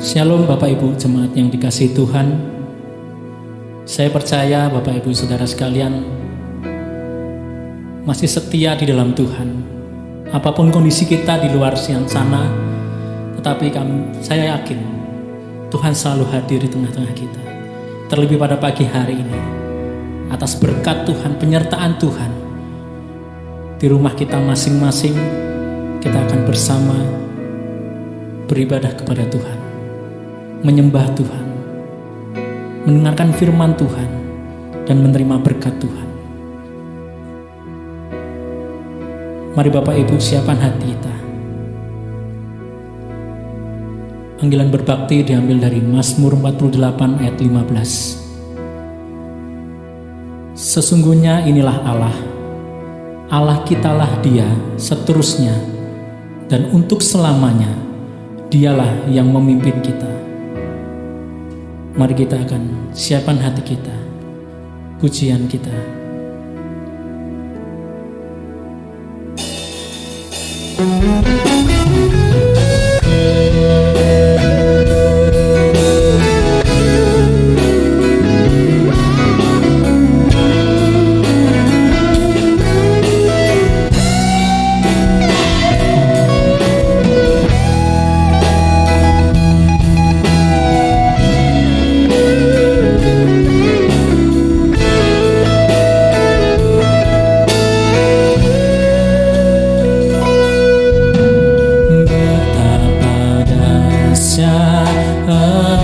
Shalom Bapak Ibu jemaat yang dikasihi Tuhan. Saya percaya Bapak Ibu Saudara sekalian masih setia di dalam Tuhan. Apapun kondisi kita di luar sana, tetapi saya yakin Tuhan selalu hadir di tengah-tengah kita. Terlebih pada pagi hari ini, atas berkat Tuhan, penyertaan Tuhan, di rumah kita masing-masing kita akan bersama beribadah kepada Tuhan, menyembah Tuhan, mendengarkan firman Tuhan, dan menerima berkat Tuhan. Mari Bapak Ibu siapkan hati kita. Panggilan berbakti diambil dari Mazmur 48 ayat 15. Sesungguhnya inilah Allah, Allah kitalah Dia seterusnya, dan untuk selamanya Dialah yang memimpin kita. Mari kita akan siapkan hati kita, pujian kita.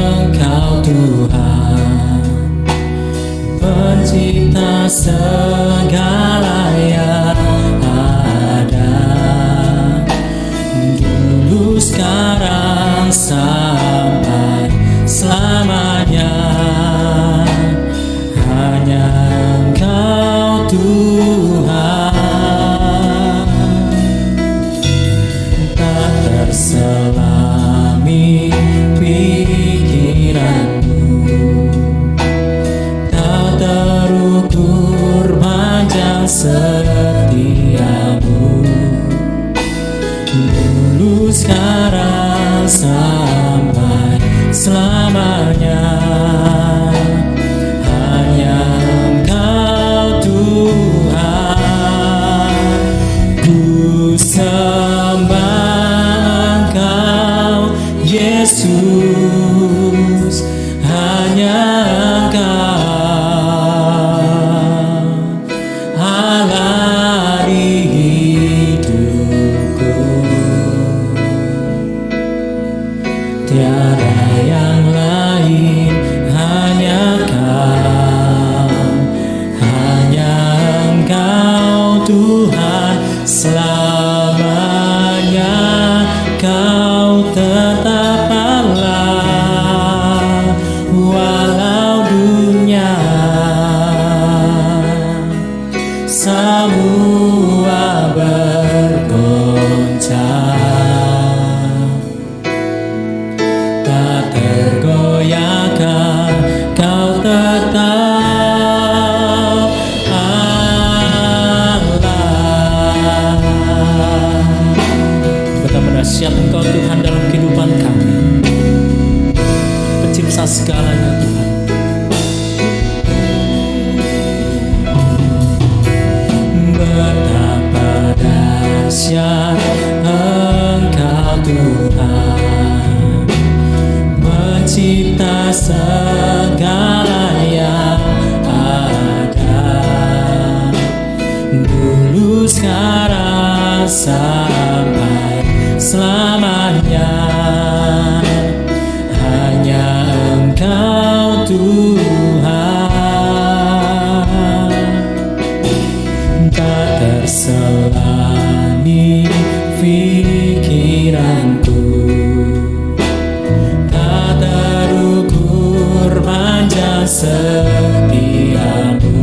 Engkau Tuhan, pencipta segala yang ada, dulu sekarang sampai selamanya. Hanya Engkau Tuhan, tak terselami pikiranmu, tak terukur panjang setiamu, dulu sekarang sampai selamanya. Hanya Engkau Tuhan, ku sembah Engkau Yesus, hanya Engkau Allah di hidupku, tiada yang lain, hanya Engkau Tuhan selamanya. Kau tetap Allah walau dunia semua bergoncang, tak tergoyahkan, Kau tetap dahsyat Engkau Tuhan dalam kehidupan kami, pencipta segalanya Tuhan. Betapa dahsyat Engkau Tuhan, pencipta segala yang ada, dulu sekarang sampai selamanya. Hanya Engkau Tuhan, tak terselami pikiranku, tak terukur panjang setiamu,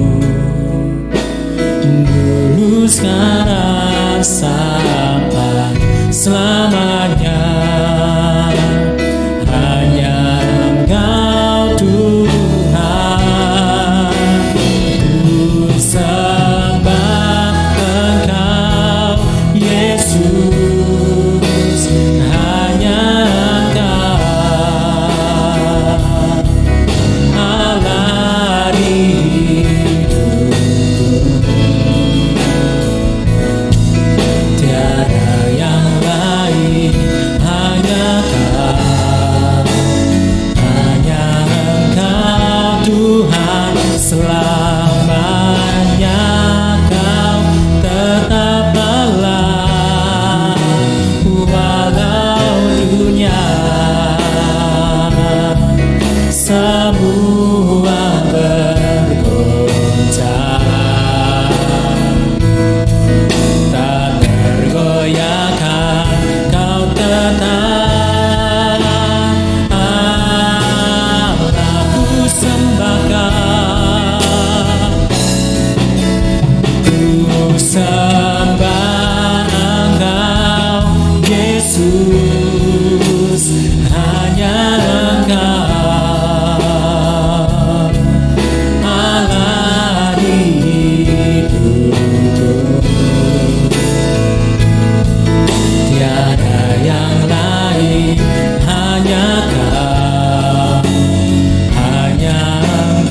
dulu sekarang sampai selamanya. Hanya Engkau Tuhan, ku sembah Engkau Yesus, hanya Engkau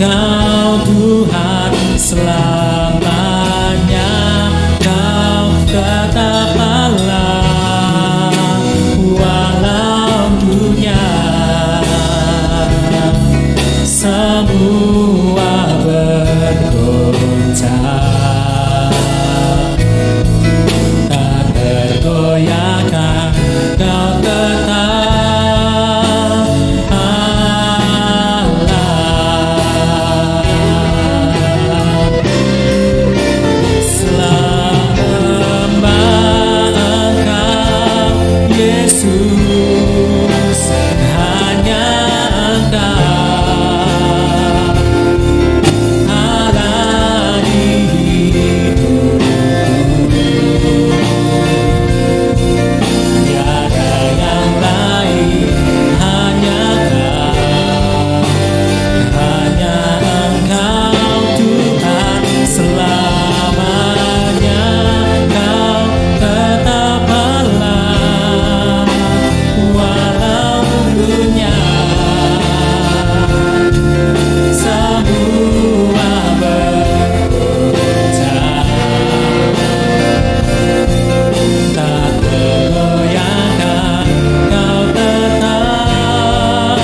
Kau Tuhan selamanya, Kau tetap Allah walau dunia semua bergoncang, tak tergoyahkan, Kau tetap Allah. Sembah Engkau Yesus, hanya Engkau Allah di hidupku, tiada yang lain, hanya Engkau Tuhan selamanya, Kau tetap Allah walau dunia semua bergoncang, tak tergoyahkan, Kau tetap Allah,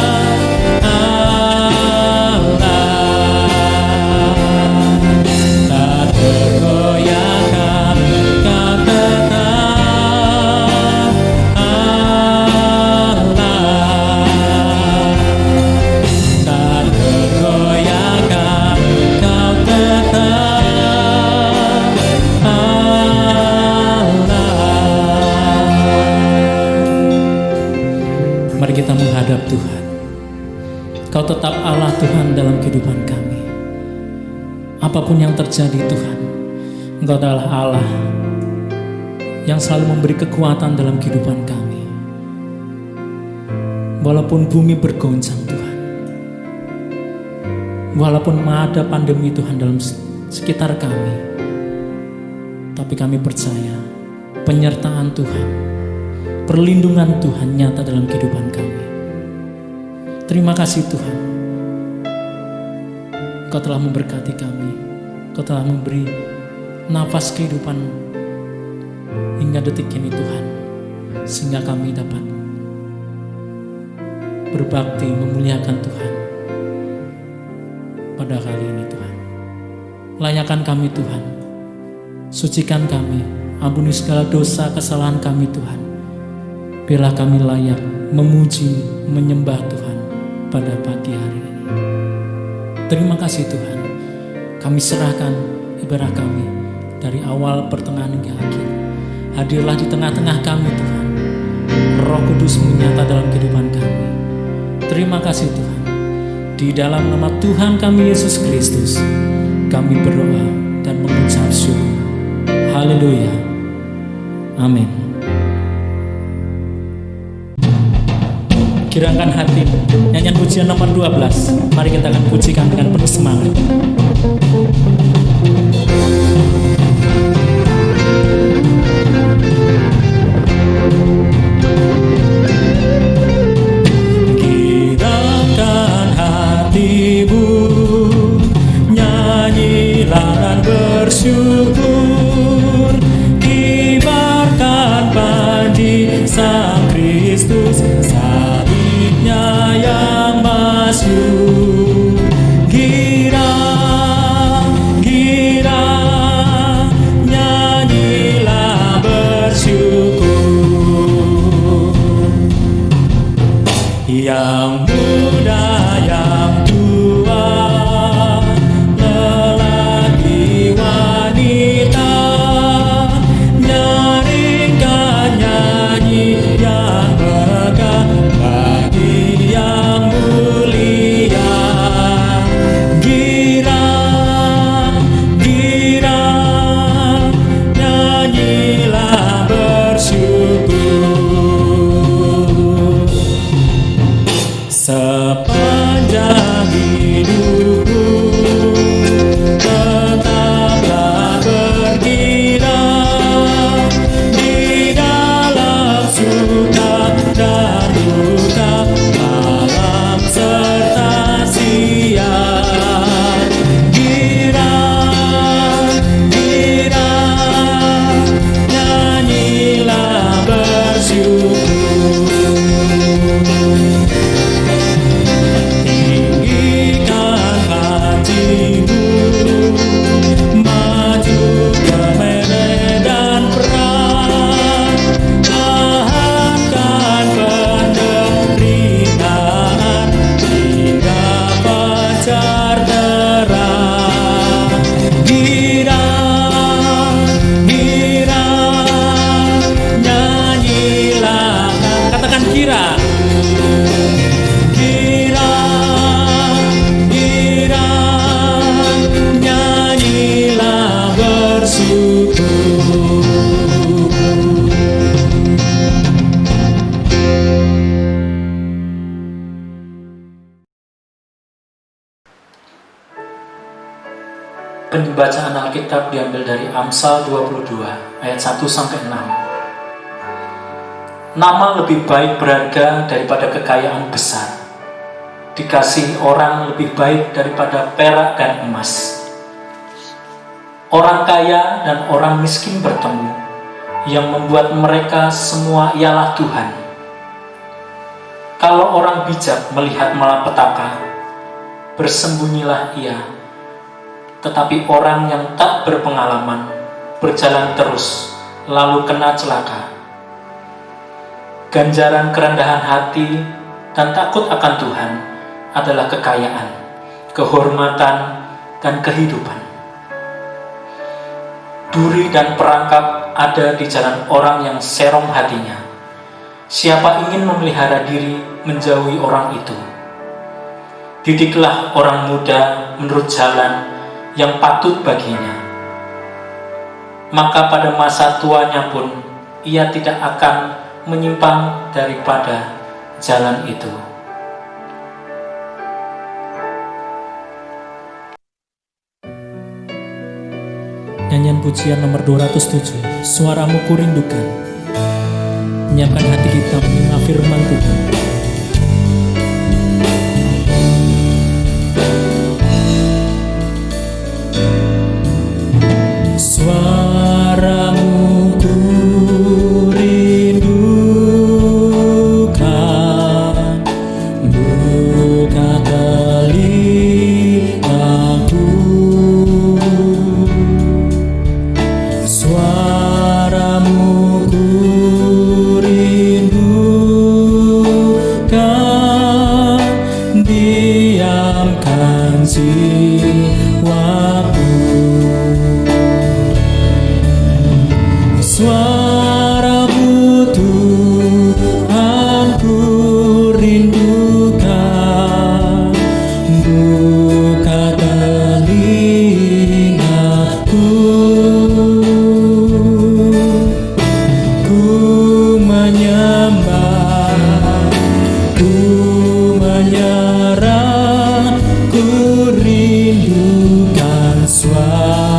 tak tergoyahkan, Kau tetap Allah, tak tergoyahkan, Kau tetap Allah. Mari kita menghadap Tuhan. Kau tetap Allah Tuhan dalam kehidupan kami. Apapun yang terjadi Tuhan, Engkau adalah Allah yang selalu memberi kekuatan dalam kehidupan kami. Walaupun bumi bergoncang Tuhan, walaupun ada pandemi Tuhan dalam sekitar kami, tapi kami percaya penyertaan Tuhan, perlindungan Tuhan nyata dalam kehidupan kami. Terima kasih Tuhan, Kau telah memberkati kami, Kau telah memberi nafas kehidupan hingga detik ini Tuhan, sehingga kami dapat berbakti memuliakan Tuhan pada kali ini Tuhan. Layakan kami Tuhan, sucikan kami, ampuni segala dosa kesalahan kami Tuhan. Biarlah kami layak memuji, menyembah Tuhan pada pagi hari ini. Terima kasih Tuhan, kami serahkan ibadah kami dari awal, pertengahan hingga akhir. Hadirlah di tengah-tengah kami Tuhan, Roh Kudus menyata dalam kehidupan kami. Terima kasih Tuhan, di dalam nama Tuhan kami Yesus Kristus kami berdoa dan mengucap syukur. Haleluya, amin. Gerakkan hati, nyanyian pujian nomor 12. Mari kita akan pujikan dengan penuh semangat. Gerakkan hatimu, nyanyilah dan bersyukur, kibarkan panji Sang Kristus, salibnya yang masyhur. Pembacaan Alkitab diambil dari Amsal 22 ayat 1 sampai 6. Nama lebih baik berharga daripada kekayaan besar. Dikasihi orang lebih baik daripada perak dan emas. Orang kaya dan orang miskin bertemu, yang membuat mereka semua ialah Tuhan. Kalau orang bijak melihat malapetaka, bersembunyilah ia. Tetapi orang yang tak berpengalaman berjalan terus, lalu kena celaka. Ganjaran kerendahan hati dan takut akan Tuhan adalah kekayaan, kehormatan, dan kehidupan. Duri dan perangkap ada di jalan orang yang serong hatinya. Siapa ingin memelihara diri menjauhi orang itu. Didiklah orang muda menurut jalan yang patut baginya. Maka pada masa tuanya pun ia tidak akan menyimpang daripada jalan itu. Nyanyian pujian nomor 207, Suaramu Kurindukan. Menyiapkan hati kita mendengar firman Tuhan. Suaramu kurindukan, buka telingaku. Suaramu kurindukan, diamkan jiwaku. Suaramu Tuhan kurindukan, buka telingaku. Ku menyembah, ku menyerah, ku rindukan suaramu.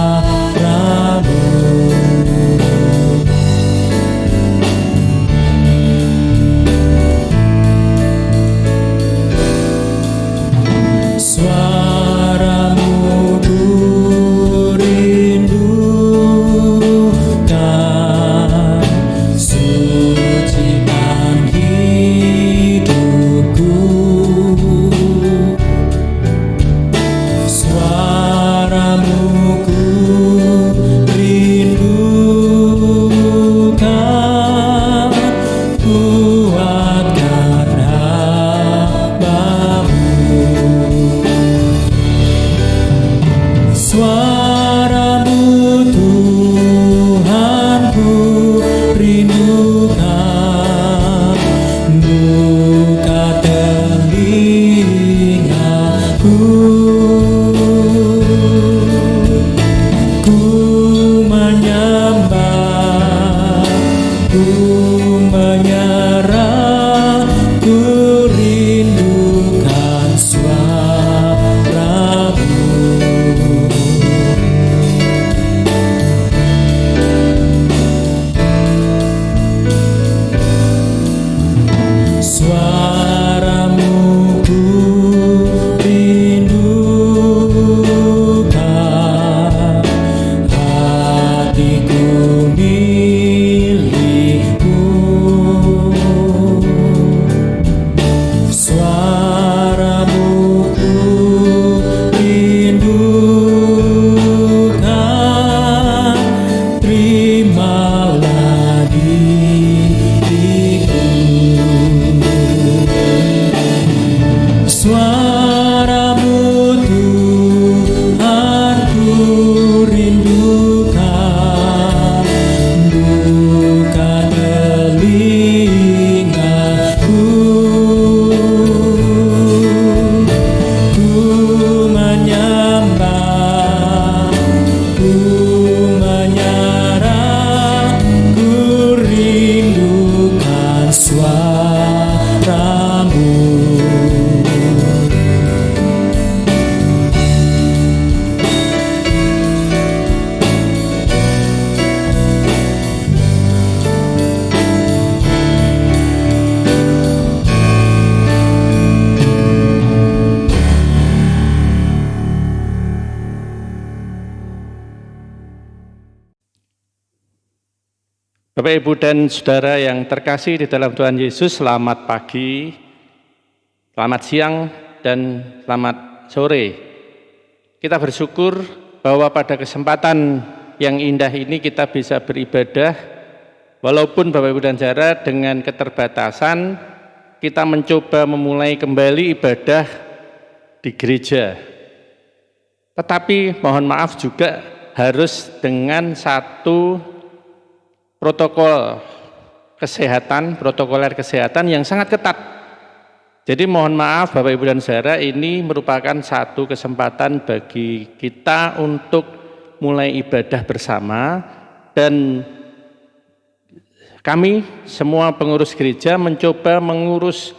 Bapak, Ibu, dan Saudara yang terkasih di dalam Tuhan Yesus, selamat pagi, selamat siang, dan selamat sore. Kita bersyukur bahwa pada kesempatan yang indah ini kita bisa beribadah, walaupun Bapak, Ibu, dan Saudara dengan keterbatasan, kita mencoba memulai kembali ibadah di gereja. Tetapi mohon maaf juga harus dengan satu protokoler kesehatan yang sangat ketat. Jadi mohon maaf Bapak, Ibu, dan Saudara, ini merupakan satu kesempatan bagi kita untuk mulai ibadah bersama, dan kami semua pengurus gereja mencoba mengurus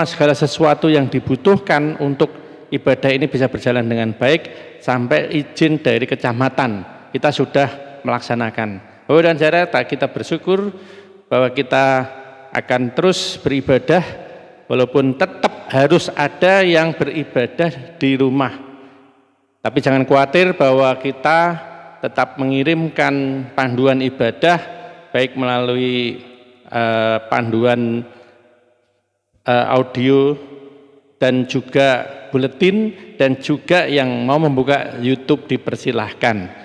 segala sesuatu yang dibutuhkan untuk ibadah ini bisa berjalan dengan baik, sampai izin dari kecamatan kita sudah melaksanakan. Bapak dan Saudara, kita bersyukur bahwa kita akan terus beribadah, walaupun tetap harus ada yang beribadah di rumah. Tapi jangan khawatir bahwa kita tetap mengirimkan panduan ibadah, baik melalui panduan audio dan juga buletin, dan juga yang mau membuka YouTube dipersilahkan.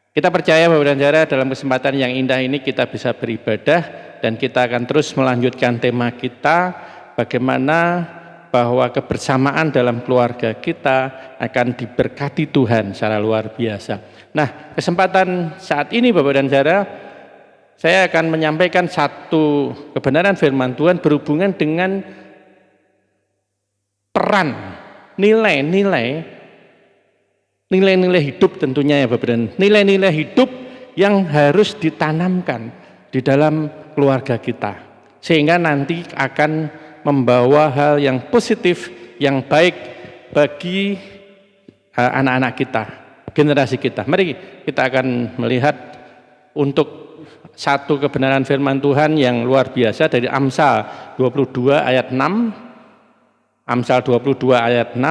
Kita percaya Bapak dan Saudara, dalam kesempatan yang indah ini kita bisa beribadah, dan kita akan terus melanjutkan tema kita, bagaimana bahwa kebersamaan dalam keluarga kita akan diberkati Tuhan secara luar biasa. Nah, kesempatan saat ini Bapak dan Saudara, saya akan menyampaikan satu kebenaran firman Tuhan berhubungan dengan peran, nilai-nilai hidup tentunya ya Bapak, dan nilai-nilai hidup yang harus ditanamkan di dalam keluarga kita, sehingga nanti akan membawa hal yang positif, yang baik bagi anak-anak kita, generasi kita. Mari kita akan melihat untuk satu kebenaran firman Tuhan yang luar biasa dari Amsal 22 ayat 6. Amsal 22 ayat 6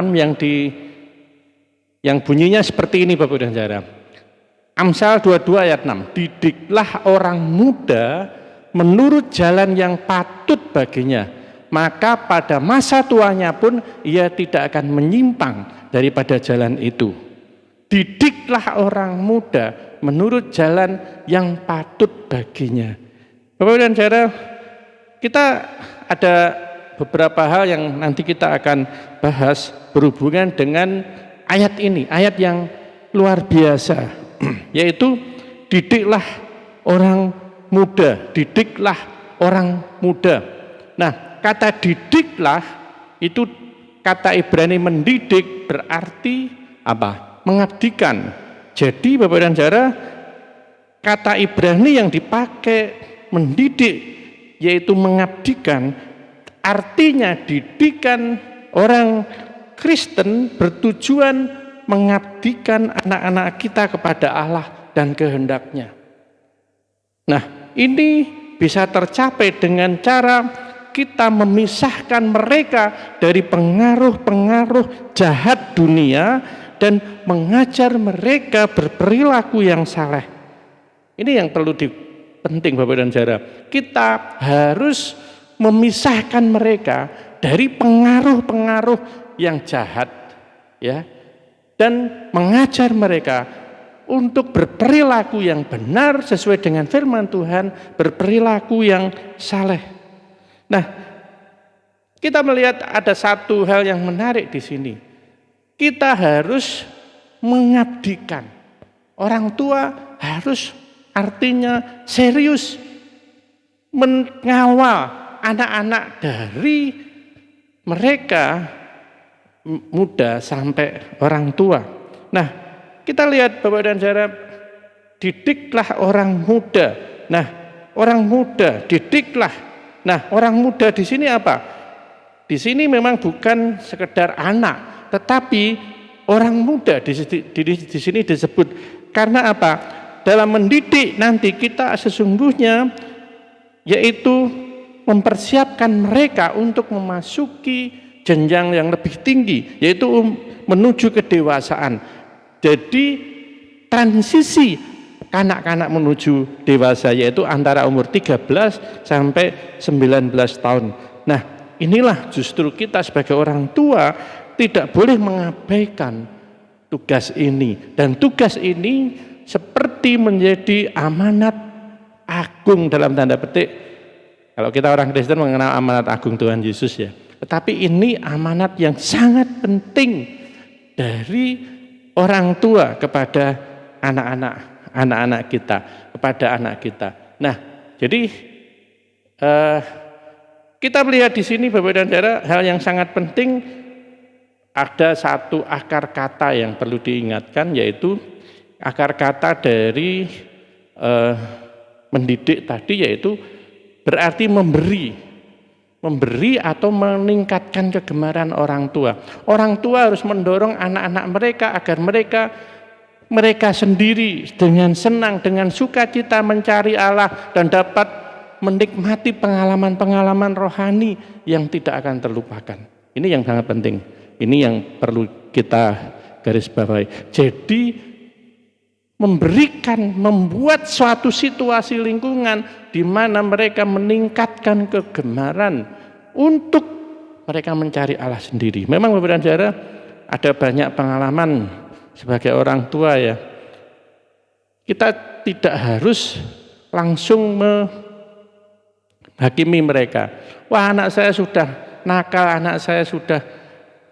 yang bunyinya seperti ini Bapak dan Saudara. Amsal 22 ayat 6. Didiklah orang muda menurut jalan yang patut baginya, maka pada masa tuanya pun ia tidak akan menyimpang daripada jalan itu. Didiklah orang muda menurut jalan yang patut baginya. Bapak dan Saudara, kita ada beberapa hal yang nanti kita akan bahas berhubungan dengan ayat ini, ayat yang luar biasa, yaitu didiklah orang muda, didiklah orang muda. Nah, kata didiklah itu kata Ibrani mendidik berarti apa? Mengabdikan. Jadi Bapak dan Saudara, kata Ibrani yang dipakai mendidik yaitu mengabdikan, artinya didikan orang Kristen bertujuan mengabdikan anak-anak kita kepada Allah dan kehendaknya. Nah, ini bisa tercapai dengan cara kita memisahkan mereka dari pengaruh-pengaruh jahat dunia dan mengajar mereka berperilaku yang saleh. Ini yang perlu penting Bapak dan Saudara. Kita harus memisahkan mereka dari pengaruh-pengaruh yang jahat, ya, dan mengajar mereka untuk berperilaku yang benar sesuai dengan firman Tuhan, berperilaku yang saleh. Nah, kita melihat ada satu hal yang menarik di sini. Kita harus mengabdikan. Orang tua harus artinya serius mengawal anak-anak dari mereka muda sampai orang tua. Nah, kita lihat Bapak dan Saudara, didiklah orang muda. Nah, orang muda didiklah. Nah, orang muda di sini apa? Di sini memang bukan sekedar anak, tetapi orang muda di sini disebut karena apa? Dalam mendidik nanti kita sesungguhnya yaitu mempersiapkan mereka untuk memasuki jenjang yang lebih tinggi, yaitu menuju kedewasaan. Jadi transisi kanak-kanak menuju dewasa, yaitu antara umur 13 sampai 19 tahun. Nah, inilah justru kita sebagai orang tua tidak boleh mengabaikan tugas ini. Dan tugas ini seperti menjadi amanat agung dalam tanda petik. Kalau kita orang Kristen mengenal amanat agung Tuhan Yesus ya. Tetapi ini amanat yang sangat penting dari orang tua kepada anak-anak kita, kepada anak kita. Nah, jadi kita melihat di sini Bapak dan Saudara, hal yang sangat penting, ada satu akar kata yang perlu diingatkan, yaitu akar kata dari mendidik tadi, yaitu berarti memberi atau meningkatkan kegemaran orang tua. Orang tua harus mendorong anak-anak mereka agar mereka sendiri dengan senang, dengan sukacita mencari Allah dan dapat menikmati pengalaman-pengalaman rohani yang tidak akan terlupakan. Ini yang sangat penting. Ini yang perlu kita garis bawahi. Jadi membuat suatu situasi lingkungan di mana mereka meningkatkan kegemaran untuk mereka mencari Allah sendiri. Memang Bapak dan Saudara, ada banyak pengalaman sebagai orang tua ya. Kita tidak harus langsung menghakimi mereka. Wah, anak saya sudah nakal, anak saya sudah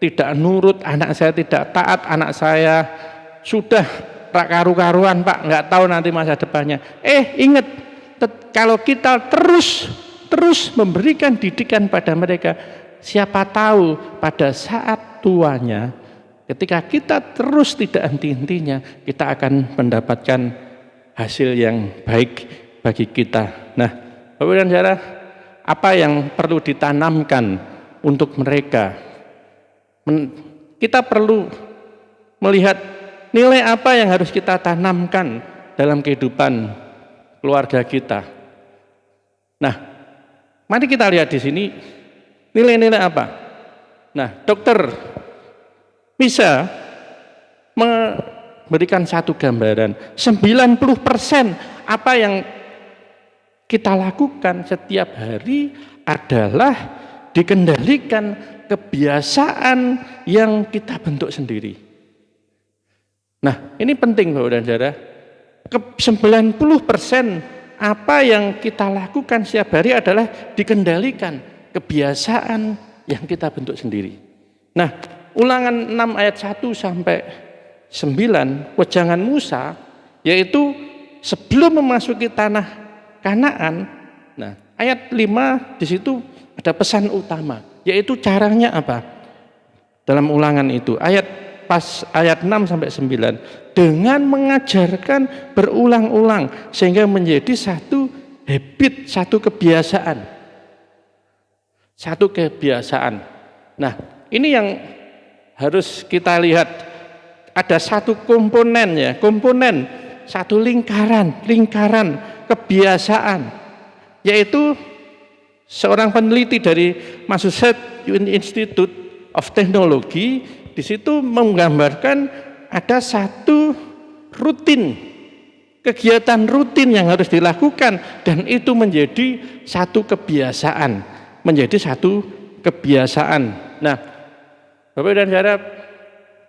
tidak nurut, anak saya tidak taat, anak saya sudah karu-karuan Pak, nggak tahu nanti masa depannya. Ingat, kalau kita terus memberikan didikan pada mereka, siapa tahu pada saat tuanya, ketika kita terus tidak henti-hentinya, kita akan mendapatkan hasil yang baik bagi kita. Nah, Bapak dan Saudara, apa yang perlu ditanamkan untuk mereka? Kita perlu melihat nilai apa yang harus kita tanamkan dalam kehidupan keluarga kita. Nah, mari kita lihat di sini nilai-nilai apa. Nah, dokter bisa memberikan satu gambaran. 90% apa yang kita lakukan setiap hari adalah dikendalikan kebiasaan yang kita bentuk sendiri. Nah, ini penting Bapak dan Saudara. 90% apa yang kita lakukan setiap hari adalah dikendalikan kebiasaan yang kita bentuk sendiri. Nah, Ulangan 6 ayat 1 sampai 9, wejangan Musa, yaitu sebelum memasuki tanah Kanaan. Nah, ayat 5 di situ ada pesan utama, yaitu caranya apa? Dalam Ulangan itu, ayat 6 sampai 9, dengan mengajarkan berulang-ulang sehingga menjadi satu habit, satu kebiasaan. Satu kebiasaan. Nah, ini yang harus kita lihat, ada satu komponen ya, satu lingkaran kebiasaan, yaitu seorang peneliti dari Massachusetts Institute of Technology di situ menggambarkan ada satu kegiatan rutin yang harus dilakukan, dan itu menjadi satu kebiasaan, Nah, Bapak dan Saudara,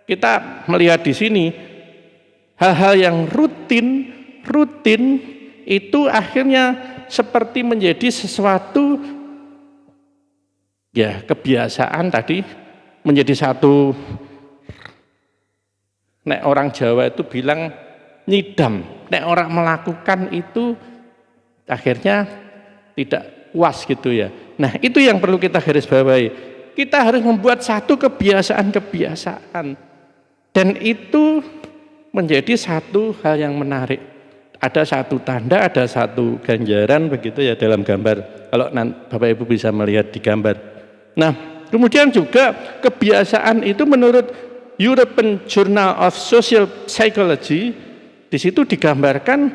kita melihat di sini hal-hal yang rutin itu akhirnya seperti menjadi sesuatu ya, kebiasaan tadi, menjadi satu, nek orang Jawa itu bilang nyidam, nek orang melakukan itu akhirnya tidak puas gitu ya. Nah, itu yang perlu kita garis bawahi. Kita harus membuat satu kebiasaan, dan itu menjadi satu hal yang menarik. Ada satu tanda, ada satu ganjaran begitu ya dalam gambar. Kalau Bapak Ibu bisa melihat di gambar. Nah, kemudian juga kebiasaan itu menurut European Journal of Social Psychology, di situ digambarkan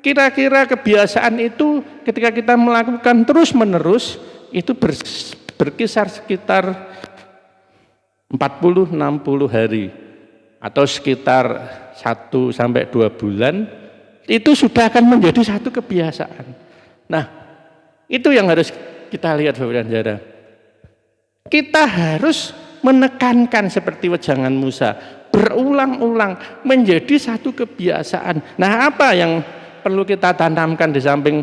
kira-kira kebiasaan itu ketika kita melakukan terus-menerus itu berkisar sekitar 40-60 hari atau sekitar 1 sampai 2 bulan, itu sudah akan menjadi satu kebiasaan. Nah, itu yang harus kita lihat Bapak dan Saudara. Kita harus menekankan seperti wejangan Musa, berulang-ulang menjadi satu kebiasaan. Nah, apa yang perlu kita tanamkan di samping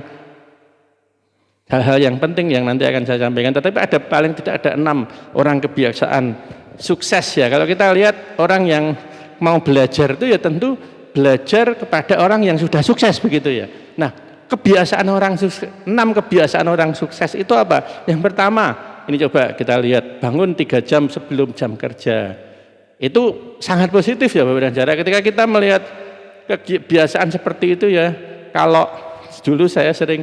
hal-hal yang penting yang nanti akan saya sampaikan, tetapi ada paling tidak ada 6 orang kebiasaan sukses ya. Kalau kita lihat orang yang mau belajar itu ya tentu belajar kepada orang yang sudah sukses begitu ya. Nah, kebiasaan orang sukses, 6 kebiasaan orang sukses itu apa? Yang pertama, ini coba kita lihat, bangun 3 jam sebelum jam kerja. Itu sangat positif ya Bapak dan Saudara. Ketika kita melihat kebiasaan seperti itu ya, kalau dulu saya sering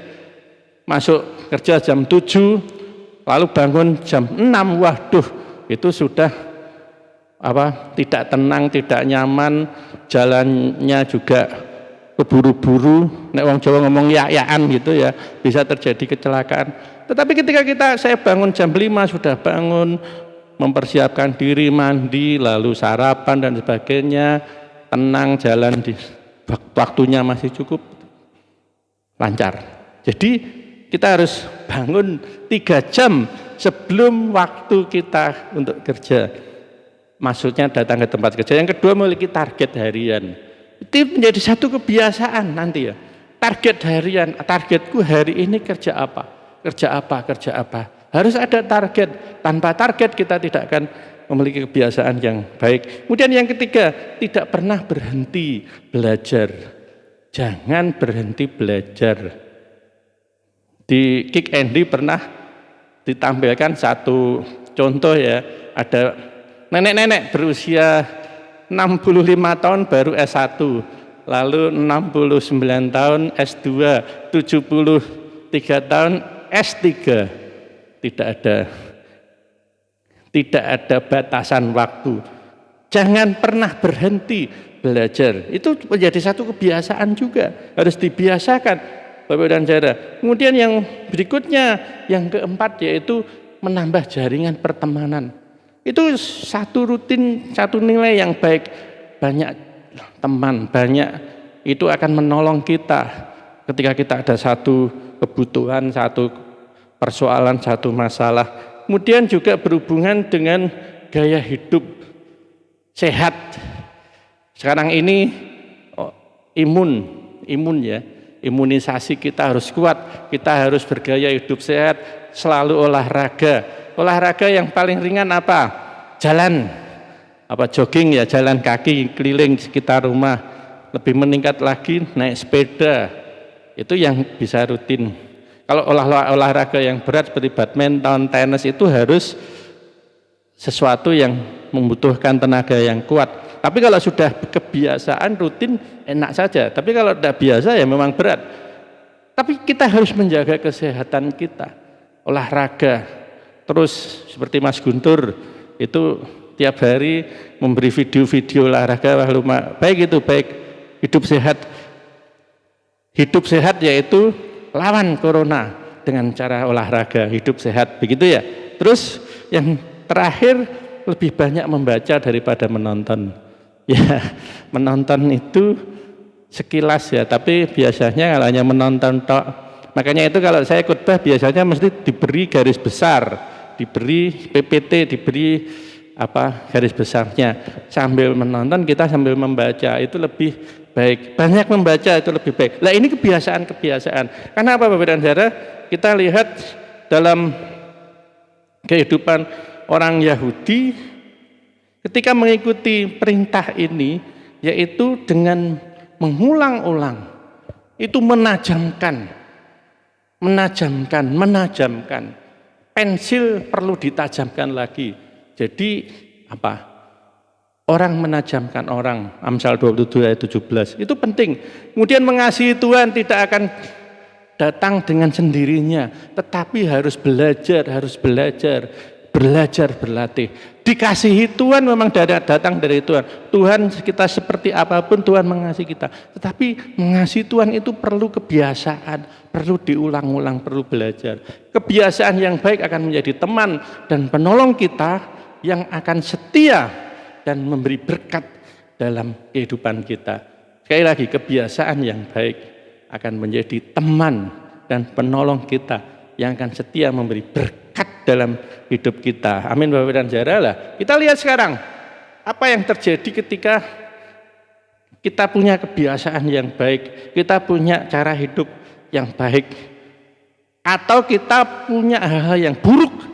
masuk kerja jam 7 lalu bangun jam 6, waduh itu sudah tidak tenang, tidak nyaman, jalannya juga keburu-buru, nek wong Jawa ngomong ya-yaan gitu ya, bisa terjadi kecelakaan. Tetapi ketika saya bangun jam 5, sudah bangun, mempersiapkan diri, mandi, lalu sarapan dan sebagainya, tenang, jalan di waktunya masih cukup lancar. Jadi kita harus bangun 3 jam sebelum waktu kita untuk kerja. Maksudnya datang ke tempat kerja. Yang kedua, memiliki target harian. Itu menjadi satu kebiasaan nanti ya. Target harian, targetku hari ini kerja apa? Kerja apa? Kerja apa? Harus ada target. Tanpa target kita tidak akan memiliki kebiasaan yang baik. Kemudian yang ketiga, tidak pernah berhenti belajar. Jangan berhenti belajar. Di Kick Andy pernah ditampilkan satu contoh ya, ada nenek-nenek berusia 65 tahun baru S1, lalu 69 tahun S2, 73 tahun S3. Tidak ada batasan waktu. Jangan pernah berhenti belajar. Itu menjadi satu kebiasaan juga, harus dibiasakan Bapak dan Saudara. Kemudian yang berikutnya, yang keempat yaitu menambah jaringan pertemanan. Itu satu nilai yang baik. Banyak teman, banyak itu akan menolong kita ketika kita ada satu kebutuhan, satu persoalan, satu masalah. Kemudian juga berhubungan dengan gaya hidup sehat. Sekarang ini imun ya. Imunisasi kita harus kuat, kita harus bergaya hidup sehat, selalu olahraga. Olahraga yang paling ringan apa? Jalan, jogging ya, jalan kaki keliling sekitar rumah. Lebih meningkat lagi naik sepeda, itu yang bisa rutin. Kalau olahraga yang berat seperti badminton, tenis itu harus sesuatu yang membutuhkan tenaga yang kuat. Tapi kalau sudah kebiasaan rutin enak saja. Tapi kalau tidak biasa ya memang berat. Tapi kita harus menjaga kesehatan kita. Olahraga. Terus seperti Mas Guntur itu tiap hari memberi video-video olahraga. Baik itu, baik hidup sehat. Hidup sehat yaitu lawan corona dengan cara olahraga, hidup sehat. Begitu ya. Terus yang terakhir, lebih banyak membaca daripada menonton. Ya, menonton itu sekilas ya, tapi biasanya kalau hanya menonton tok. Makanya itu kalau saya khotbah biasanya mesti diberi garis besar, diberi PPT, diberi garis besarnya. Sambil menonton kita sambil membaca itu lebih baik. Banyak membaca itu lebih baik. Nah, ini kebiasaan. Karena apa Bapak dan Saudara? Kita lihat dalam kehidupan orang Yahudi ketika mengikuti perintah ini, yaitu dengan mengulang-ulang, itu menajamkan. Pensil perlu ditajamkan lagi. Jadi orang menajamkan orang. Amsal 22 ayat 17. Itu penting. Kemudian mengasihi Tuhan tidak akan datang dengan sendirinya, tetapi harus belajar, berlatih. Dikasihi Tuhan memang datang dari Tuhan. Tuhan kita seperti apapun Tuhan mengasihi kita. Tetapi mengasihi Tuhan itu perlu kebiasaan, perlu diulang-ulang, perlu belajar. Kebiasaan yang baik akan menjadi teman dan penolong kita yang akan setia dan memberi berkat dalam kehidupan kita. Sekali lagi, kebiasaan yang baik akan menjadi teman dan penolong kita yang akan setia memberi berkat dalam hidup kita. Amin Bapak dan Saudara. Lah, kita lihat sekarang apa yang terjadi ketika kita punya kebiasaan yang baik, kita punya cara hidup yang baik, atau kita punya hal-hal yang buruk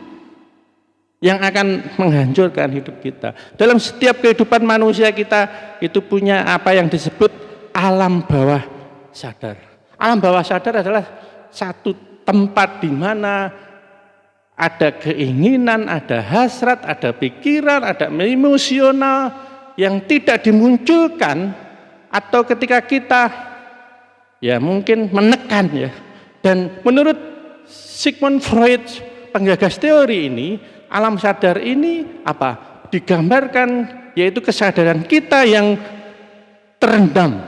yang akan menghancurkan hidup kita. Dalam setiap kehidupan manusia kita itu punya apa yang disebut alam bawah sadar. Alam bawah sadar adalah satu tempat di mana ada keinginan, ada hasrat, ada pikiran, ada emosional yang tidak dimunculkan, atau ketika kita ya mungkin menekan ya. Dan menurut Sigmund Freud, penggagas teori ini, alam sadar ini apa? Digambarkan yaitu kesadaran kita yang terendam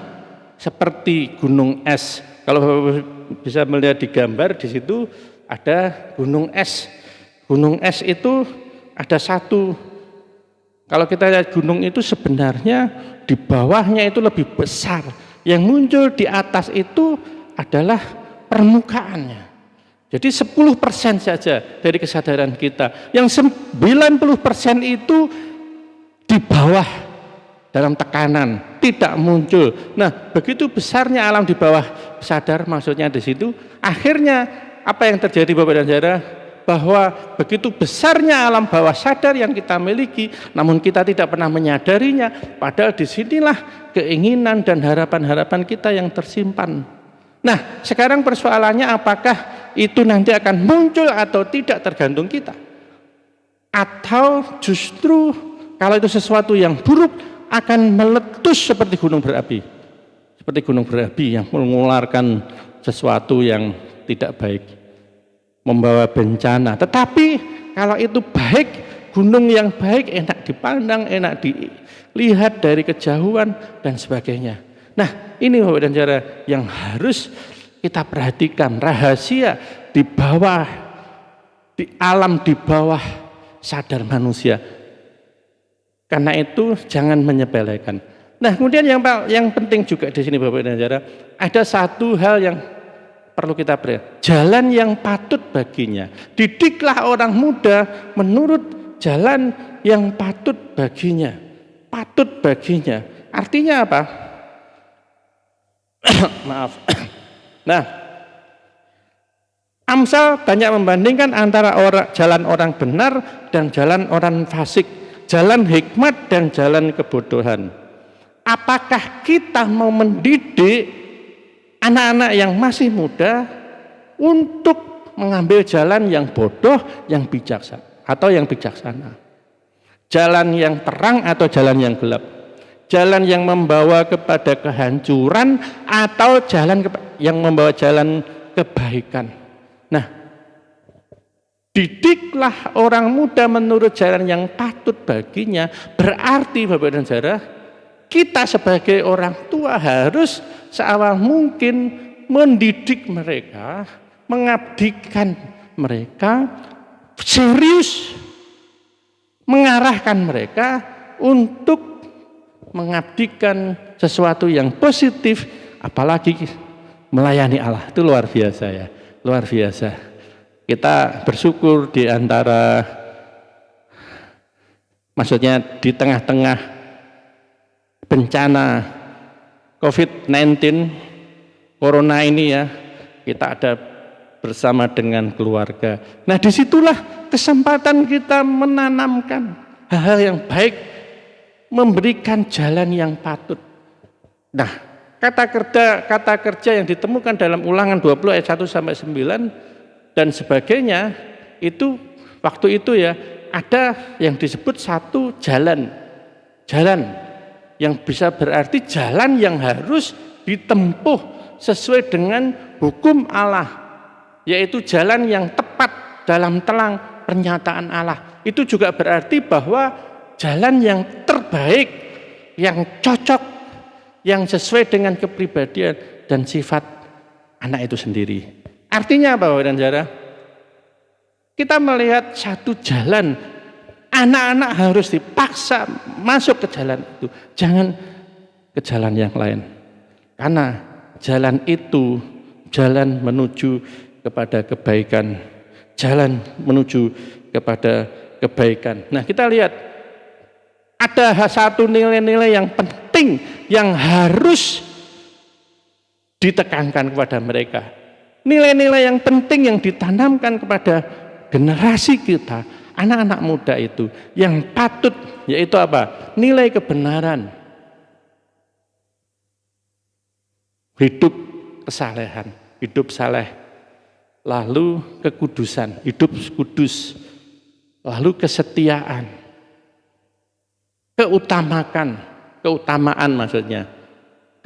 seperti gunung es. Kalau Bapak bisa melihat di gambar, di situ ada gunung es. Gunung es itu ada satu. Kalau kita lihat gunung itu sebenarnya di bawahnya itu lebih besar. Yang muncul di atas itu adalah permukaannya. Jadi 10% saja dari kesadaran kita. Yang 90% itu di bawah dalam tekanan, tidak muncul. Nah, begitu besarnya alam di bawah sadar, maksudnya di situ. Akhirnya apa yang terjadi Bapak dan Saudara? Bahwa begitu besarnya alam bawah sadar yang kita miliki, namun kita tidak pernah menyadarinya. Padahal disinilah keinginan dan harapan-harapan kita yang tersimpan. Nah, sekarang persoalannya apakah itu nanti akan muncul atau tidak tergantung kita, atau justru kalau itu sesuatu yang buruk akan meletus seperti gunung berapi, yang mengeluarkan sesuatu yang tidak baik, membawa bencana. Tetapi kalau itu baik, gunung yang baik, enak dipandang, enak dilihat dari kejauhan dan sebagainya. Nah, ini Bapak dan Saudara yang harus kita perhatikan, rahasia di bawah, di alam di bawah sadar manusia. Karena itu jangan menyepelekan. Nah, kemudian yang penting juga di sini Bapak dan Saudara, ada satu hal yang perlu kita perhatikan, jalan yang patut baginya. Didiklah orang muda menurut jalan yang patut baginya. Patut baginya. Artinya apa? Maaf. Nah, Amsal banyak membandingkan antara jalan orang benar dan jalan orang fasik, jalan hikmat dan jalan kebodohan. Apakah kita mau mendidik anak-anak yang masih muda untuk mengambil jalan yang bodoh, yang bijaksana, atau yang bijaksana? Jalan yang terang atau jalan yang gelap? Jalan yang membawa kepada kehancuran atau jalan yang membawa jalan kebaikan? Nah, didiklah orang muda menurut jalan yang patut baginya. Berarti Bapak dan Saudara, kita sebagai orang tua harus seawal mungkin mendidik mereka, mengabdikan mereka, serius mengarahkan mereka untuk mengabdikan sesuatu yang positif, apalagi melayani Allah. Itu luar biasa ya, luar biasa. Kita bersyukur di antara, maksudnya di tengah-tengah bencana COVID-19, Corona ini ya, kita ada bersama dengan keluarga. Nah, disitulah kesempatan kita menanamkan hal-hal yang baik, memberikan jalan yang patut. Nah, kata kerja yang ditemukan dalam Ulangan 20 ayat 1 sampai 9 dan sebagainya, itu waktu itu ya ada yang disebut satu jalan yang bisa berarti jalan yang harus ditempuh sesuai dengan hukum Allah, yaitu jalan yang tepat dalam telang pernyataan Allah. Itu juga berarti bahwa jalan yang terbaik, yang cocok, yang sesuai dengan kepribadian dan sifat anak itu sendiri. Artinya apa Bapak dan Saudara? Kita melihat satu jalan, anak-anak harus dipaksa masuk ke jalan itu, jangan ke jalan yang lain. Karena jalan itu jalan menuju kepada kebaikan, jalan menuju kepada kebaikan. Nah, kita lihat ada satu nilai-nilai yang penting yang harus ditekankan kepada mereka. Nilai-nilai yang penting yang ditanamkan kepada generasi kita, anak-anak muda itu, yang patut, yaitu apa? Nilai kebenaran, hidup kesalehan, hidup saleh, lalu kekudusan, hidup kudus, lalu kesetiaan, keutamaan maksudnya,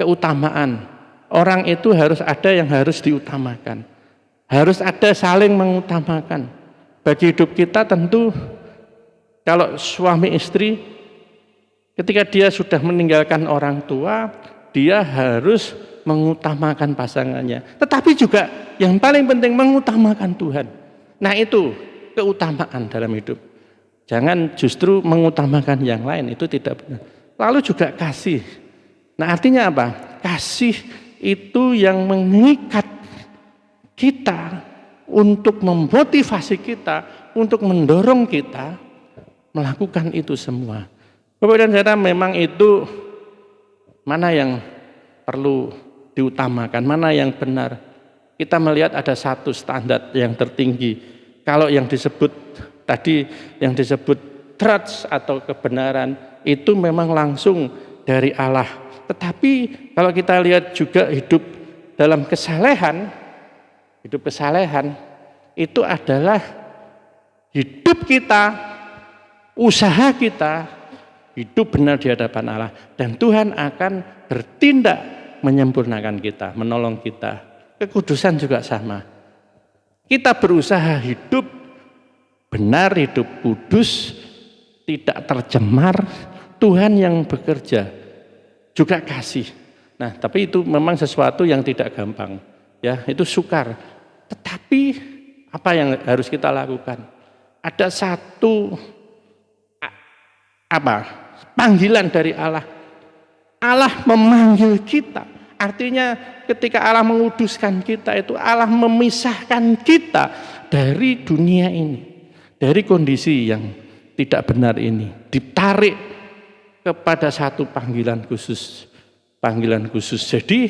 keutamaan. Orang itu harus ada yang harus diutamakan, harus ada saling mengutamakan. Bagi hidup kita tentu, kalau suami istri, ketika dia sudah meninggalkan orang tua, dia harus mengutamakan pasangannya. Tetapi juga yang paling penting mengutamakan Tuhan. Nah, itu keutamaan dalam hidup. Jangan justru mengutamakan yang lain, itu tidak benar. Lalu juga kasih. Nah, artinya apa? Kasih itu yang mengikat kita untuk memotivasi kita, untuk mendorong kita melakukan itu semua. Bapak dan saudara, memang itu mana yang perlu diutamakan, mana yang benar. Kita melihat ada satu standar yang tertinggi. Kalau yang disebut tadi, yang disebut truth atau kebenaran, itu memang langsung dari Allah. Tetapi kalau kita lihat juga hidup dalam kesalehan, hidup kesalehan itu adalah hidup kita, usaha kita, hidup benar di hadapan Allah. Dan Tuhan akan bertindak menyempurnakan kita, menolong kita. Kekudusan juga sama. Kita berusaha hidup benar, hidup kudus, tidak tercemar. Tuhan yang bekerja. Juga kasih. Nah, tapi itu memang sesuatu yang tidak gampang, ya, itu sukar. Tetapi apa yang harus kita lakukan? Ada satu panggilan dari Allah. Allah memanggil kita. Artinya ketika Allah menguduskan kita itu Allah memisahkan kita dari dunia ini, dari kondisi yang tidak benar ini, ditarik kepada satu panggilan khusus. Panggilan khusus. Jadi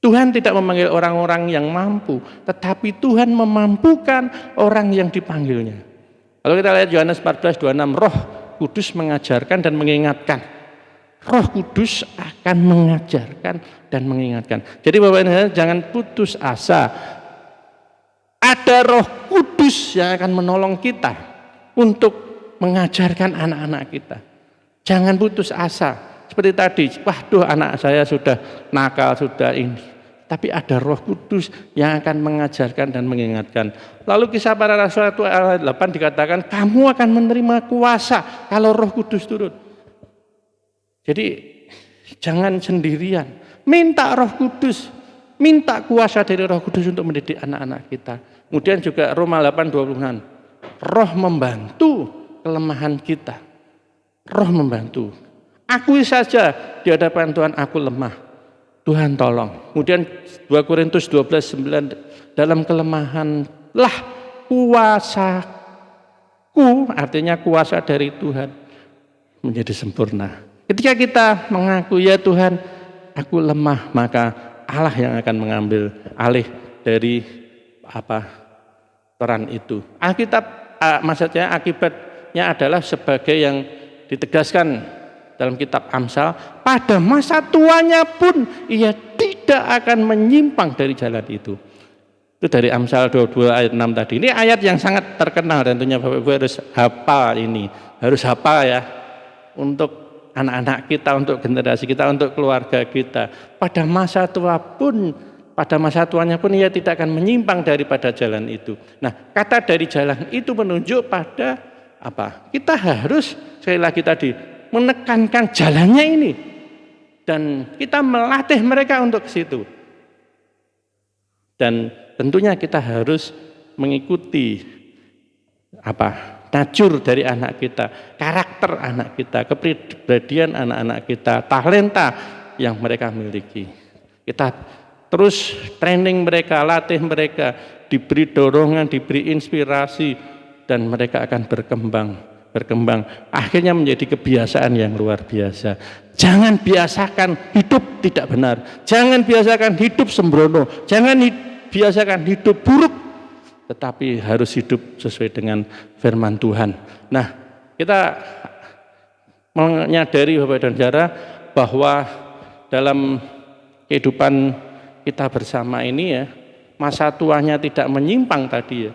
Tuhan tidak memanggil orang-orang yang mampu, tetapi Tuhan memampukan orang yang dipanggilnya. Kalau kita lihat Yohanes 14:26, Roh Kudus mengajarkan dan mengingatkan. Roh Kudus akan mengajarkan dan mengingatkan. Jadi Bapak dan Saudara, jangan putus asa. Ada Roh Kudus yang akan menolong kita untuk mengajarkan anak-anak kita. Jangan putus asa. Seperti tadi, waduh anak saya sudah nakal, sudah ini. Tapi ada Roh Kudus yang akan mengajarkan dan mengingatkan. Lalu Kisah Para Rasul ayat 8 dikatakan, kamu akan menerima kuasa kalau Roh Kudus turun. Jadi jangan sendirian. Minta Roh Kudus. Minta kuasa dari Roh Kudus untuk mendidik anak-anak kita. Kemudian juga Roma 8:26. Roh membantu kelemahan kita. Roh membantu. Akui saja di hadapan Tuhan aku lemah. Tuhan tolong. Kemudian 2 Korintus 12:9, dalam kelemahanlah kuasaku, artinya kuasa dari Tuhan menjadi sempurna. Ketika kita mengaku, ya Tuhan, aku lemah, maka Allah yang akan mengambil alih dari peran itu. Alkitab, maksudnya akibatnya adalah sebagai yang ditegaskan dalam kitab Amsal, pada masa tuanya pun ia tidak akan menyimpang dari jalan itu. Itu dari Amsal 22 ayat 6 tadi. Ini ayat yang sangat terkenal, dan tentunya Bapak Ibu harus hafal ini. Harus hafal ya, untuk anak-anak kita, untuk generasi kita, untuk keluarga kita. Pada masa tuanya pun ia tidak akan menyimpang daripada jalan itu. Nah, kata dari jalan itu menunjuk pada apa? Kita harus sekali lagi tadi menekankan jalannya ini, dan kita melatih mereka untuk ke situ. Dan tentunya kita harus mengikuti natur dari anak kita, karakter anak kita, kepribadian anak-anak kita, talenta yang mereka miliki. Kita terus training mereka, latih mereka, diberi dorongan, diberi inspirasi, dan mereka akan berkembang. Akhirnya menjadi kebiasaan yang luar biasa. Jangan biasakan hidup tidak benar. Jangan biasakan hidup sembrono. Jangan biasakan hidup buruk. Tetapi harus hidup sesuai dengan firman Tuhan. Nah, kita menyadari Bapak dan Saudara bahwa dalam kehidupan kita bersama ini ya, masa tuanya tidak menyimpang tadi ya.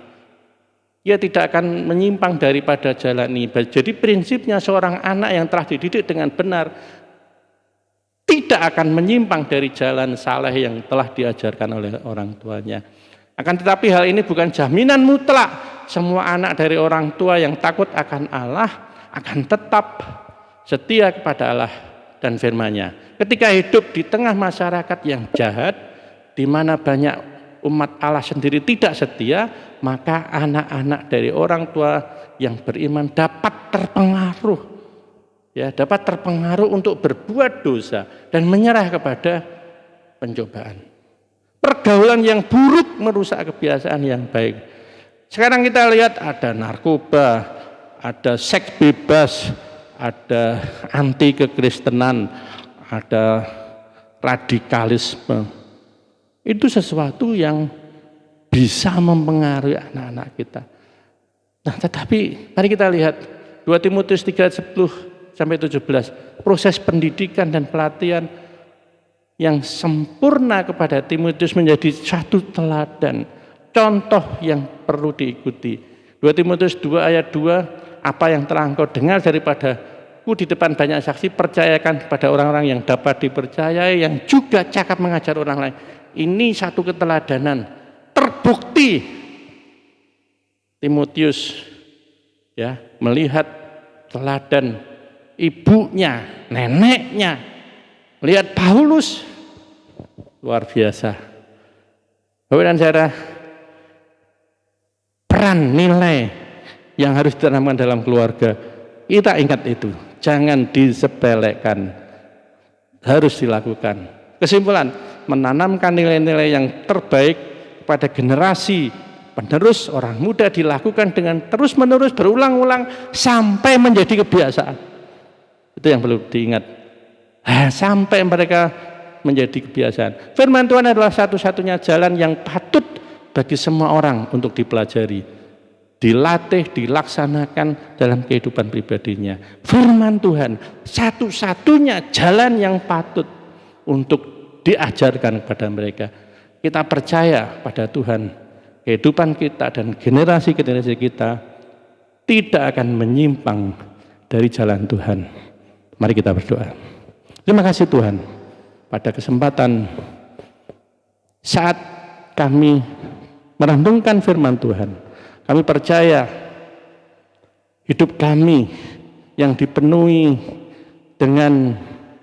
Dia tidak akan menyimpang daripada jalan ini. Jadi prinsipnya seorang anak yang telah dididik dengan benar tidak akan menyimpang dari jalan saleh yang telah diajarkan oleh orang tuanya. Akan tetapi hal ini bukan jaminan mutlak. Semua anak dari orang tua yang takut akan Allah akan tetap setia kepada Allah dan firman-Nya. Ketika hidup di tengah masyarakat yang jahat, di mana banyak umat Allah sendiri tidak setia, maka anak-anak dari orang tua yang beriman dapat terpengaruh, ya, dapat terpengaruh untuk berbuat dosa dan menyerah kepada pencobaan. Pergaulan yang buruk merusak kebiasaan yang baik. Sekarang kita lihat ada narkoba, ada seks bebas, ada anti kekristenan, ada radikalisme. Itu sesuatu yang bisa mempengaruhi anak-anak kita. Nah, tetapi mari kita lihat 2 Timotius 3:10-17, proses pendidikan dan pelatihan yang sempurna kepada Timotius menjadi satu teladan, contoh yang perlu diikuti. 2 Timotius 2:2, apa yang telah engkau dengar daripadaku di depan banyak saksi, percayakan kepada orang-orang yang dapat dipercayai, yang juga cakap mengajar orang lain. Ini satu keteladanan. Terbukti Timotius ya melihat teladan ibunya, neneknya, lihat Paulus, luar biasa. Bapak dan saudara, peran nilai yang harus ditanamkan dalam keluarga, kita ingat itu, jangan disepelekan, harus dilakukan. Kesimpulan, menanamkan nilai-nilai yang terbaik pada generasi penerus orang muda dilakukan dengan terus-menerus berulang-ulang sampai menjadi kebiasaan. Itu yang perlu diingat. Sampai mereka menjadi kebiasaan. Firman Tuhan adalah satu-satunya jalan yang patut bagi semua orang untuk dipelajari, dilatih, dilaksanakan dalam kehidupan pribadinya. Firman Tuhan satu-satunya jalan yang patut untuk diajarkan kepada mereka. Kita percaya pada Tuhan, kehidupan kita dan generasi-generasi kita tidak akan menyimpang dari jalan Tuhan. Mari kita berdoa. Terima kasih Tuhan, pada kesempatan saat kami merenungkan firman Tuhan, kami percaya hidup kami yang dipenuhi dengan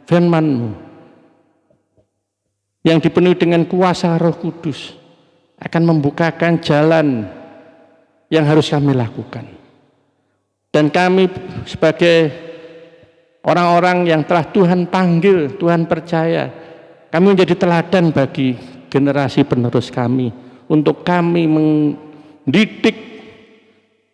firman-Mu, yang dipenuhi dengan kuasa Roh Kudus, akan membukakan jalan yang harus kami lakukan. Dan kami sebagai orang-orang yang telah Tuhan panggil, Tuhan percaya, kami menjadi teladan bagi generasi penerus kami, untuk kami mendidik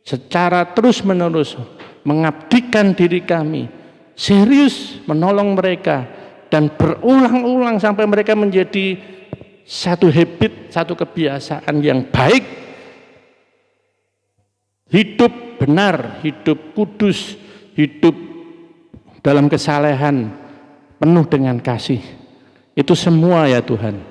secara terus-menerus, mengabdikan diri kami, serius menolong mereka, dan berulang-ulang sampai mereka menjadi satu habit, satu kebiasaan yang baik, hidup benar, hidup kudus, hidup dalam kesalehan, penuh dengan kasih. Itu semua ya Tuhan,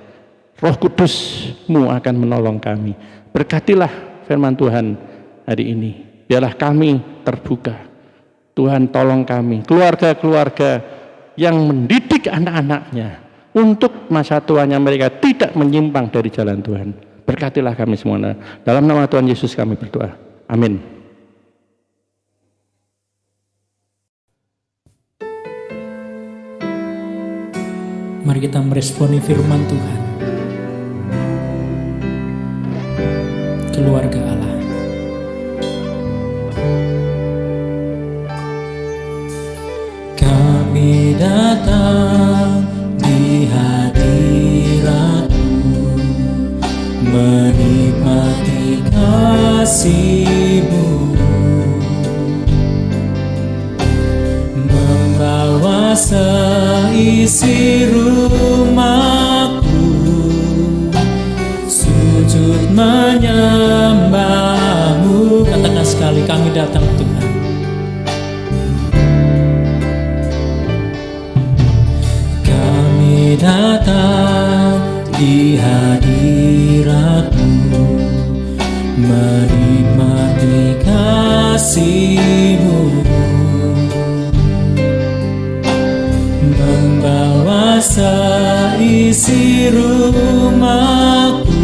Roh Kudus-Mu akan menolong kami. Berkatilah firman Tuhan hari ini, biarlah kami terbuka. Tuhan tolong kami, keluarga-keluarga yang mendidik anak-anaknya untuk masa tuanya mereka tidak menyimpang dari jalan Tuhan. Berkatilah kami semua. Dalam nama Tuhan Yesus kami berdoa. Amin. Mari kita meresponi firman Tuhan. Keluarga Allah. Kami datang di isi rumahku, sujud menyembah-Mu. Katakan sekali, kami datang Tuhan. Kami datang di hadirat-Mu, menikmati kasih-Mu, membawa seisi rumahku,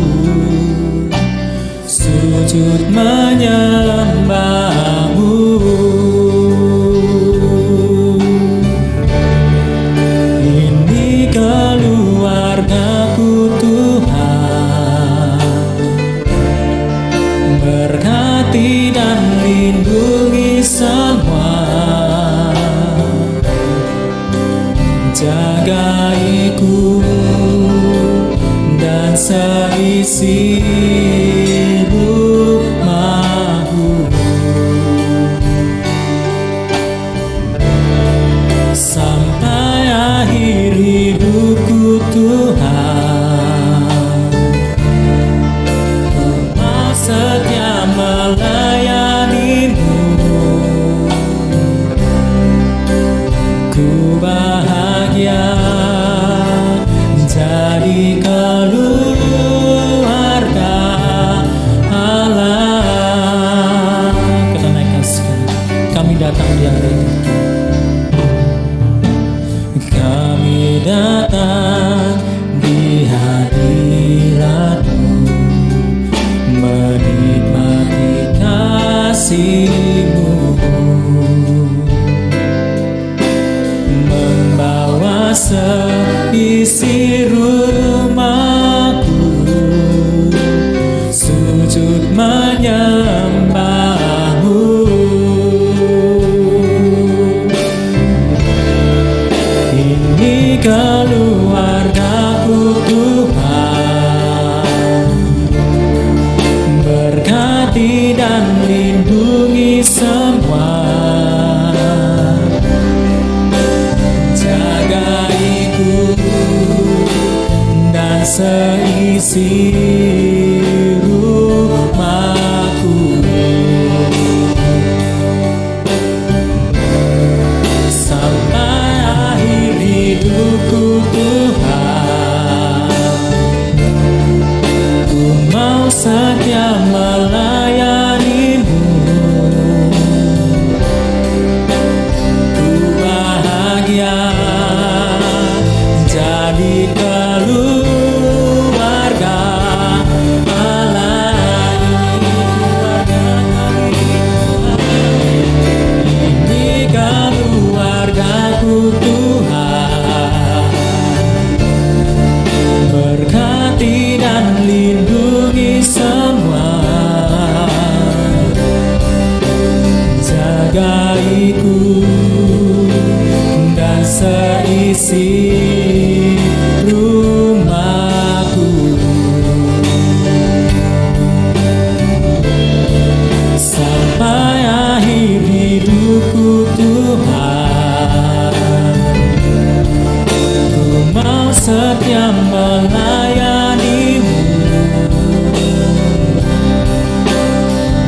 sujud menyembah-Mu. Ini keluargaku Tuhan, berkati dan lindungi semua, jagaiku dan seisi rumahku, sampai akhir hidupku Tuhan. Ku mau setia melayani-Mu, ku bahagia jadi keluarga Allah. Kita naikkan sekali, kami datang di hari ini. Kami datang di hadirat-Mu, menikmati kasih-Mu, membawa seisi rumahku, sujud menyembah-Mu. Ini keluargaku Tuhan, berkati dan lindungi semua, jagaiku dan seisi rumahku, sampai akhir hidupku Tuhan. Ku mau setia melayani-Mu, ku bahagia jadi keluarga Allah. Ini keluargaku Tuhan, berkati dan lindungi semua, jagaiku dan seisi rumahku, sampai akhir hidupku Tuhan. Ku mau setia melayani-Mu,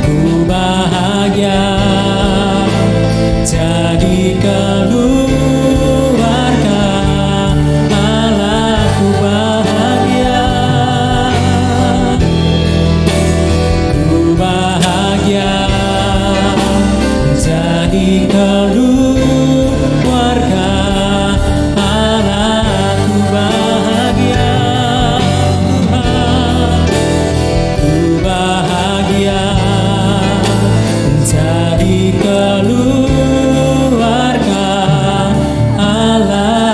ku bahagia jadi keluarga Allah. Ku bahagia, ku bahagia jadi keluarga Allah. Ku bahagia Tuhan, ku bahagia jadi keluarga Allah.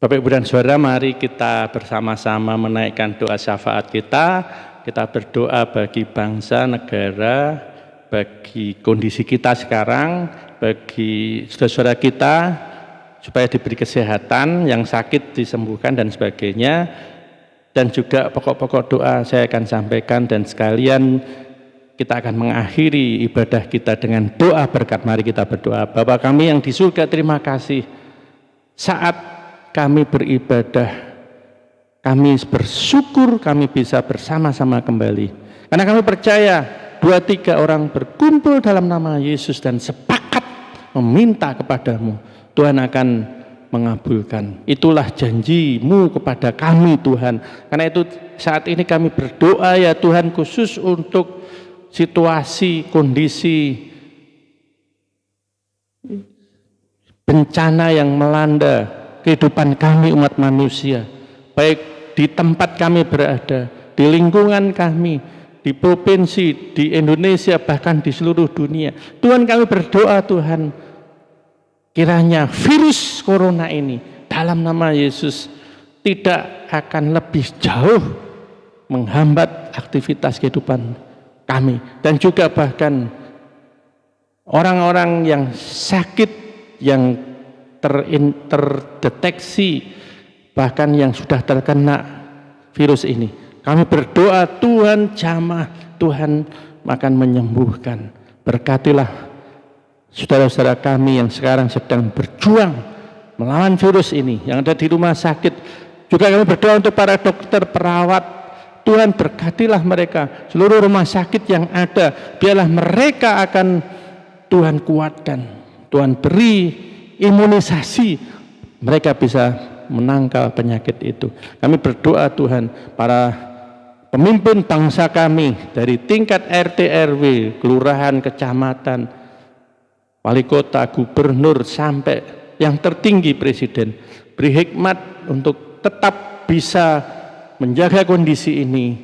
Bapak Ibu dan Saudara, mari kita bersama-sama menaikkan doa syafaat kita. Kita berdoa bagi bangsa, negara, bagi kondisi kita sekarang, bagi saudara-saudara kita, supaya diberi kesehatan, yang sakit disembuhkan dan sebagainya. Dan juga pokok-pokok doa saya akan sampaikan, dan sekalian kita akan mengakhiri ibadah kita dengan doa berkat. Mari kita berdoa. Bapa kami yang di surga, terima kasih saat kami beribadah, kami bersyukur kami bisa bersama-sama kembali. Karena kami percaya 2-3 orang berkumpul dalam nama Yesus dan sepakat meminta kepadamu, Tuhan akan mengabulkan. Itulah janji-Mu kepada kami, Tuhan. Karena itu saat ini kami berdoa ya Tuhan, khusus untuk situasi, kondisi bencana yang melanda kehidupan kami umat manusia, baik di tempat kami berada, di lingkungan kami, di provinsi, di Indonesia, bahkan di seluruh dunia. Tuhan, kami berdoa Tuhan, kiranya virus corona ini dalam nama Yesus tidak akan lebih jauh menghambat aktivitas kehidupan kami, dan juga bahkan orang-orang yang sakit, yang terdeteksi, bahkan yang sudah terkena virus ini. Kami berdoa Tuhan jamah, Tuhan akan menyembuhkan. Berkatilah saudara-saudara kami yang sekarang sedang berjuang melawan virus ini, yang ada di rumah sakit. Juga kami berdoa untuk para dokter, perawat. Tuhan berkatilah mereka, seluruh rumah sakit yang ada, biarlah mereka akan Tuhan kuatkan, Tuhan beri imunisasi, mereka bisa menangkal penyakit itu. Kami berdoa Tuhan, para pemimpin bangsa kami dari tingkat RT RW, kelurahan, kecamatan, wali kota, gubernur, sampai yang tertinggi presiden, beri hikmat untuk tetap bisa menjaga kondisi ini,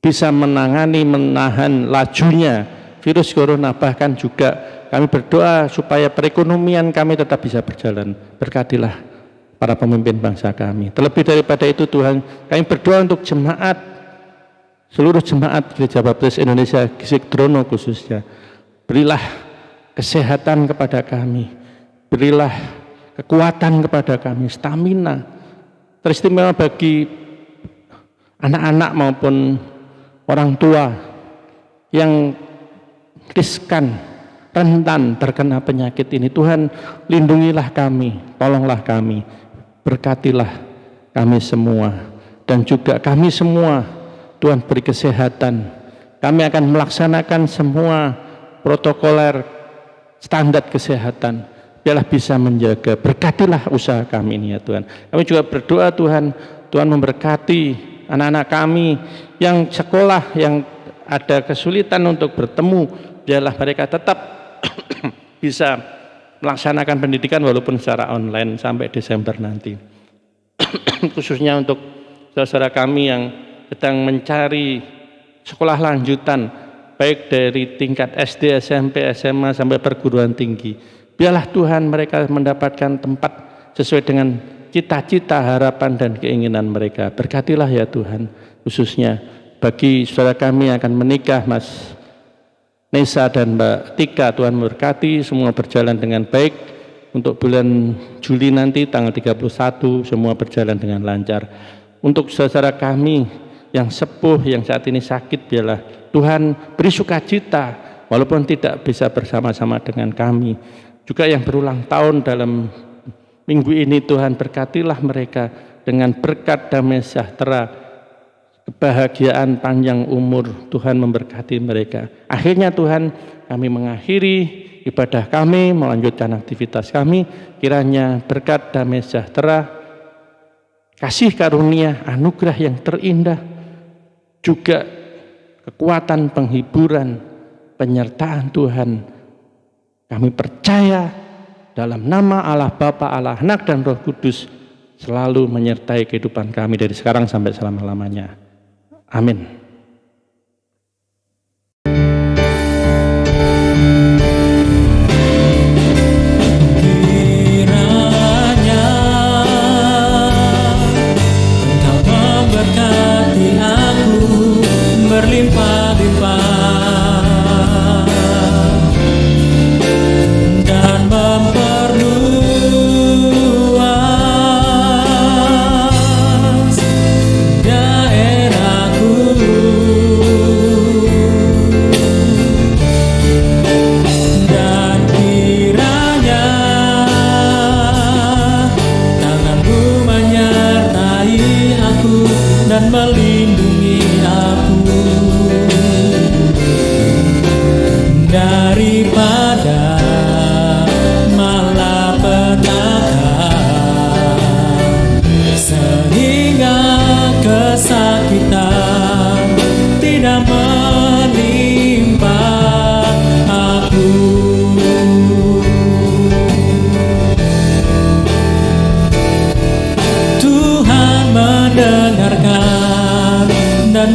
bisa menangani, menahan lajunya virus corona. Bahkan juga kami berdoa supaya perekonomian kami tetap bisa berjalan. Berkatilah para pemimpin bangsa kami. Terlebih daripada itu Tuhan, kami berdoa untuk jemaat, seluruh jemaat Gereja Baptis Indonesia Gisik Drono khususnya. Berilah kesehatan kepada kami, berilah kekuatan kepada kami, stamina teristimewa bagi anak-anak maupun orang tua yang riskan, rentan terkena penyakit ini. Tuhan, lindungilah kami, tolonglah kami, berkatilah kami semua, dan juga kami semua Tuhan beri kesehatan. Kami akan melaksanakan semua protokoler standar kesehatan, biarlah bisa menjaga. Berkatilah usaha kami ini ya Tuhan. Kami juga berdoa Tuhan, Tuhan memberkati anak-anak kami yang sekolah, yang ada kesulitan untuk bertemu, biarlah mereka tetap bisa melaksanakan pendidikan walaupun secara online sampai Desember nanti. Khususnya untuk saudara kami yang sedang mencari sekolah lanjutan, baik dari tingkat SD, SMP, SMA sampai perguruan tinggi, biarlah Tuhan mereka mendapatkan tempat sesuai dengan cita-cita, harapan dan keinginan mereka. Berkatilah ya Tuhan, khususnya bagi saudara kami yang akan menikah, Mas Nesa dan Mbak Tika, Tuhan memberkati semua berjalan dengan baik. Untuk bulan Juli nanti tanggal 31 semua berjalan dengan lancar. Untuk saudara kami yang sepuh, yang saat ini sakit, biarlah Tuhan beri sukacita walaupun tidak bisa bersama-sama dengan kami. Juga yang berulang tahun dalam minggu ini, Tuhan berkatilah mereka dengan berkat damai sejahtera, kebahagiaan, panjang umur. Tuhan memberkati mereka. Akhirnya Tuhan, kami mengakhiri ibadah kami, melanjutkan aktivitas kami. Kiranya berkat damai sejahtera, kasih karunia, anugerah yang terindah, juga kekuatan penghiburan, penyertaan Tuhan, kami percaya dalam nama Allah Bapa, Allah Anak dan Roh Kudus selalu menyertai kehidupan kami dari sekarang sampai selama-lamanya. Amin. Berlimpah-limpah dan memperluas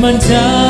menjadi